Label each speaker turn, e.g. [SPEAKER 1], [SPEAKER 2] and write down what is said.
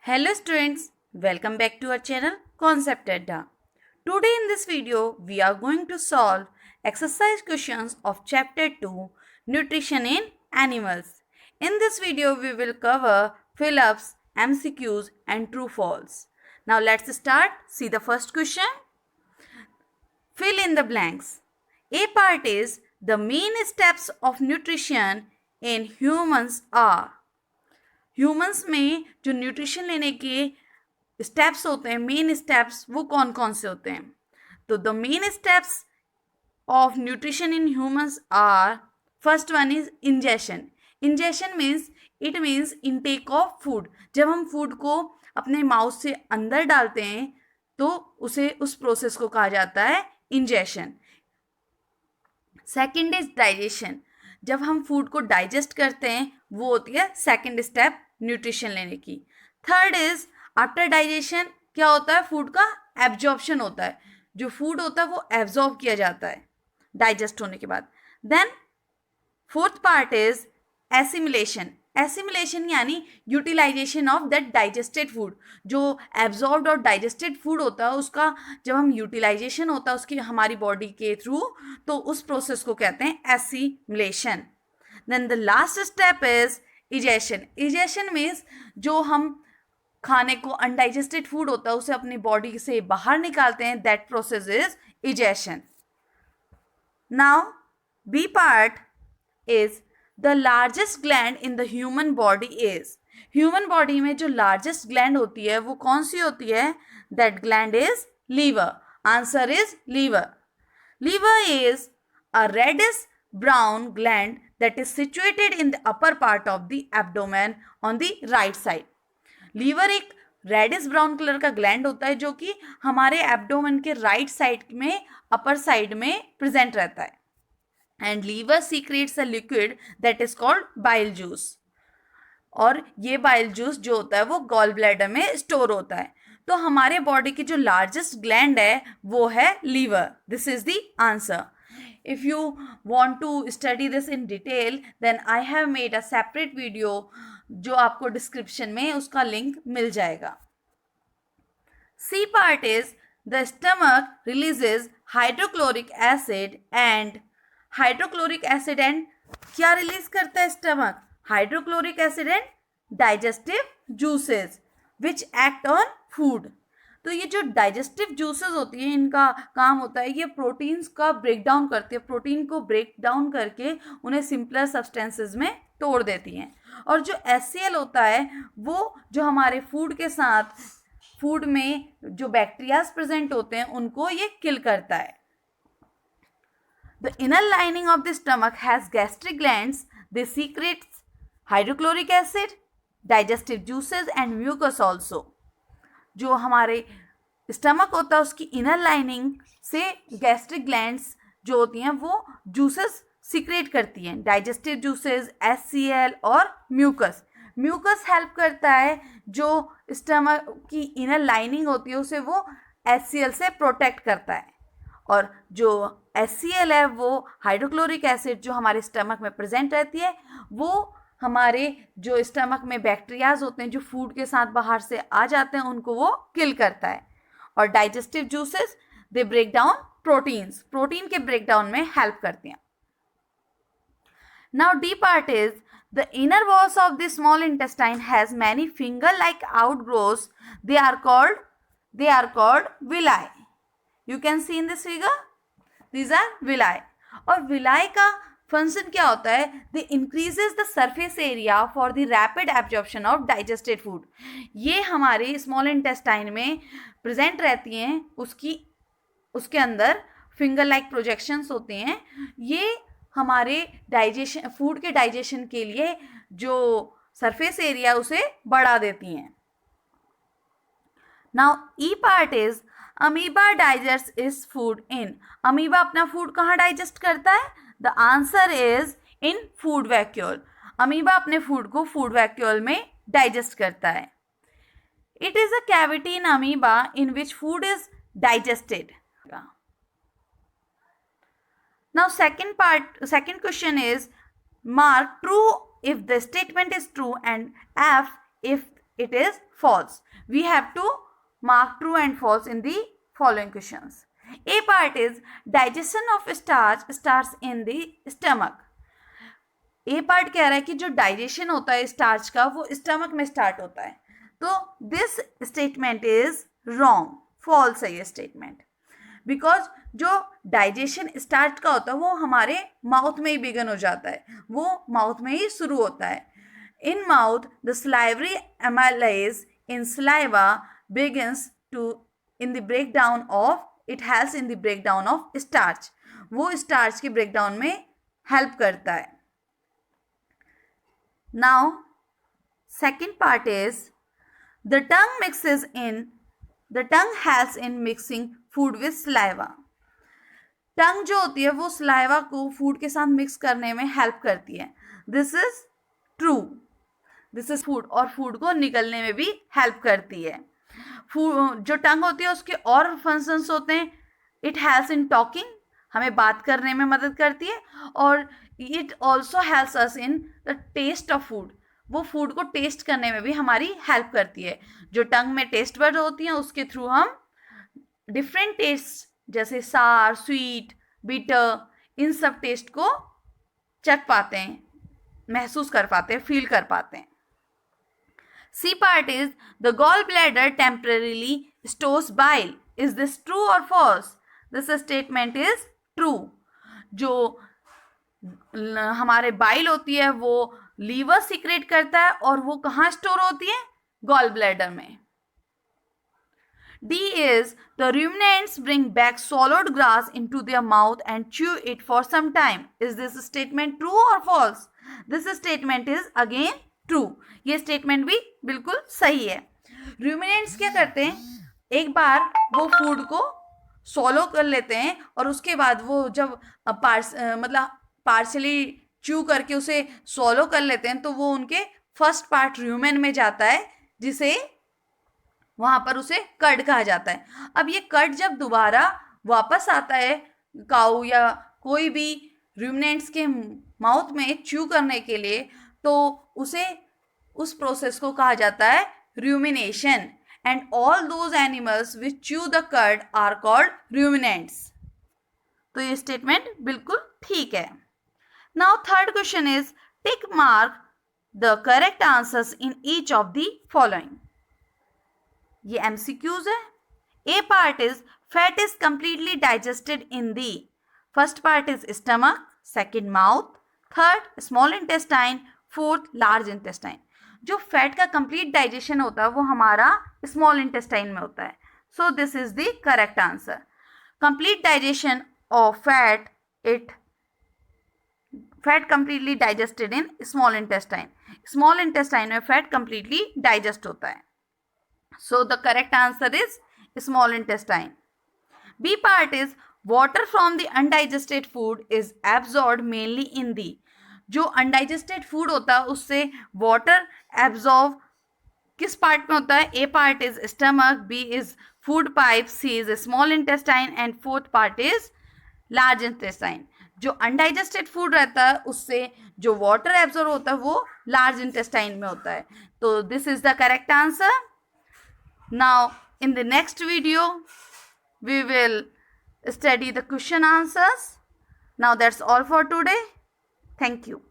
[SPEAKER 1] Hello students, welcome back to our channel Concept Adda. Today in this video, we are going to solve exercise questions of chapter 2 Nutrition in Animals. In this video, we will cover fill-ups, MCQs and true false. Now let's start. See the first question. Fill in the blanks. A part is the main steps of nutrition in humans are. Humans में जो nutrition लेने के steps होते हैं, main steps, वो कौन कौन से होते हैं? तो the main steps of nutrition in humans are, first one is ingestion. Ingestion means it means intake of food. जब हम फूड को अपने माउथ से अंदर डालते हैं तो उस प्रोसेस को कहा जाता है इंजेशन. Second is digestion. जब हम फूड को डाइजेस्ट करते हैं वो होती है सेकेंड स्टेप न्यूट्रिशन लेने की. थर्ड इज आफ्टर डाइजेशन क्या होता है? फूड का एब्जॉर्प्शन होता है. जो फूड होता है वो एब्जॉर्ब किया जाता है डाइजेस्ट होने के बाद. Then fourth part is assimilation. Assimilation यानी utilization of that digested food. जो एब्जॉर्ब्ड और डाइजेस्टेड फूड होता है उसका जब हम यूटिलाइजेशन होता है उसकी हमारी बॉडी के थ्रू, तो उस प्रोसेस को कहते हैं assimilation. Then the last step is egestion. Egestion means जो हम खाने को अनडाइजेस्टेड फूड होता है उसे अपनी बॉडी से बाहर निकालते हैं, that process is egestion. Now B part is the largest gland in the human body is. Human body में जो लार्जेस्ट ग्लैंड होती है वो कौन सी होती है? That gland is liver. Answer is liver. Liver is a reddish brown gland that is situated in the upper part of the abdomen on the right side. Liver एक रेडिश ब्राउन कलर का gland होता है जो कि हमारे abdomen के right side में upper side में प्रेजेंट रहता है. And liver secretes a liquid that is called bile juice. और ये बाइल जूस जो होता है वो गॉल ब्लैडर में स्टोर होता है. तो हमारे बॉडी की जो लार्जेस्ट ग्लैंड है वो है liver. This is the answer. If you want to study this in detail, then I have made a separate video जो आपको डिस्क्रिप्शन में उसका लिंक मिल जाएगा. C part is the stomach releases hydrochloric acid and क्या release करता है stomach? Hydrochloric acid and digestive juices which act on food. तो ये जो डाइजेस्टिव जूसेस होती हैं इनका काम होता है ये प्रोटीन्स का ब्रेक डाउन करती है. प्रोटीन को ब्रेक डाउन करके उन्हें सिंपलर सब्सटेंसेस में तोड़ देती हैं. और जो HCl होता है वो जो हमारे फूड के साथ फूड में जो बैक्टीरियाज प्रेजेंट होते हैं उनको ये किल करता है. The inner lining of the stomach has gastric glands. They secrete hydrochloric acid, digestive juices and mucus also. जो हमारे स्टमक होता है उसकी इनर लाइनिंग से गैस्ट्रिक ग्लैंड्स जो होती हैं वो जूसेस सीक्रेट करती हैं, डाइजेस्टिव जूसेस, HCl और म्यूकस. म्यूकस हेल्प करता है जो स्टमक की इनर लाइनिंग होती है उसे वो HCl से प्रोटेक्ट करता है. और जो HCl है वो हाइड्रोक्लोरिक एसिड जो हमारे स्टमक में प्रेजेंट रहती है वो हमारे जो स्टमक में बैक्टीरियाज होते हैं जो फूड के साथ बाहर से आ जाते हैं उनको वो किल करता है. और digestive juices they break down proteins. Protein के ब्रेक डाउन में हेल्प करती हैं. Now D part is the inner walls of the small intestine has many finger like outgrowths. They are called villi. You can see in this figure these are villi. और villi का function क्या होता है? They increases the surface area for the rapid absorption of digested food. ये हमारे small intestine में present रहती हैं. उसके अंदर फिंगर लाइक प्रोजेक्शंस होते हैं. ये हमारे डाइजेशन फूड के डाइजेशन के लिए जो सरफेस एरिया उसे बढ़ा देती हैं. Now E part is amoeba digest is food in. Amoeba अपना फूड कहाँ डाइजेस्ट करता है? The answer is in food vacuole. Amoeba अपने फूड को फूड वैक्यूल में डाइजेस्ट करता है. It is a cavity in amoeba in which food is digested. Now second question is mark true if the statement is true and F if it is false. We have to mark true and false in the following questions. A part is digestion of starch starts in the stomach. A part कह रहा है कि जो digestion होता है starch का वो stomach में स्टार्ट होता है, तो this statement is wrong, false है ये स्टेटमेंट, बिकॉज जो डाइजेशन स्टार्च का होता है वो हमारे माउथ में ही बिगन हो जाता है, वो माउथ में ही शुरू होता है. In mouth the salivary amylase in saliva begins to in the breakdown of, it helps in the breakdown of starch, वो स्टार्च के ब्रेकडाउन में हेल्प करता है. Now, second part is the tongue helps in mixing food with saliva. टंग जो होती है वो saliva को फूड के साथ मिक्स करने में हेल्प करती है. This is true. This is food, और फूड को निकलने में भी हेल्प करती है. जो टंग होती है उसके और फंक्शंस होते हैं. इट हेल्प्स इन टॉकिंग, हमें बात करने में मदद करती है, और it also helps us in the taste of food, वो फूड को टेस्ट करने में भी हमारी हेल्प करती है. जो टंग में टेस्ट बड होती हैं उसके थ्रू हम डिफरेंट टेस्ट जैसे सार, स्वीट, बिटर, इन सब टेस्ट को चख पाते हैं, महसूस कर पाते हैं, फील कर पाते हैं. C part is the gall bladder temporarily stores bile. Is this true और false? This statement is true. जो हमारे बाइल होती है वो लीवर सीक्रेट करता है, और वो कहाँ स्टोर होती है? गॉल ब्लैडर में. D is the ruminants bring back swallowed grass into their mouth and chew it for some time. Is this statement true or false? This statement is again true. ये statement भी बिल्कुल सही है. ruminants क्या करते हैं, एक बार वो फूड को swallow कर लेते हैं, और उसके बाद वो जब पार्शली च्यू करके उसे swallow कर लेते हैं, तो वो उनके फर्स्ट पार्ट rumen में जाता है, जिसे वहां पर उसे कर्ड कहा जाता है. अब ये कर्ड जब दोबारा वापस आता है काऊ या कोई भी रूमिनेंट्स के माउथ में च्यू करने के लिए, तो उसे उस प्रोसेस को कहा जाता है rumination. And all those animals which chew the curd are called ruminants. तो ये स्टेटमेंट बिल्कुल ठीक है. Now third question is tick mark the correct answers in each of the following. ये MCQs है. A part is fat is completely digested in the first part is stomach, second mouth, third small intestine, fourth large intestine. जो fat का complete digestion होता है वो हमारा small intestine में होता है. So this is the correct answer. Complete digestion of fat completely digested in small intestine. Small intestine में फैट कंप्लीटली डाइजेस्ट होता है. So the correct answer is small intestine. B part is water from the undigested food is absorbed mainly in the. जो undigested food होता है उससे water absorb किस part में होता है? A part is stomach, B is food pipe, C is small intestine and fourth part is large intestine. जो undigested food रहता है उससे जो water absorb होता है वो large intestine में होता है. तो this is the correct answer. Now, in the next video, we will study the question answers. Now, that's all for today. Thank you.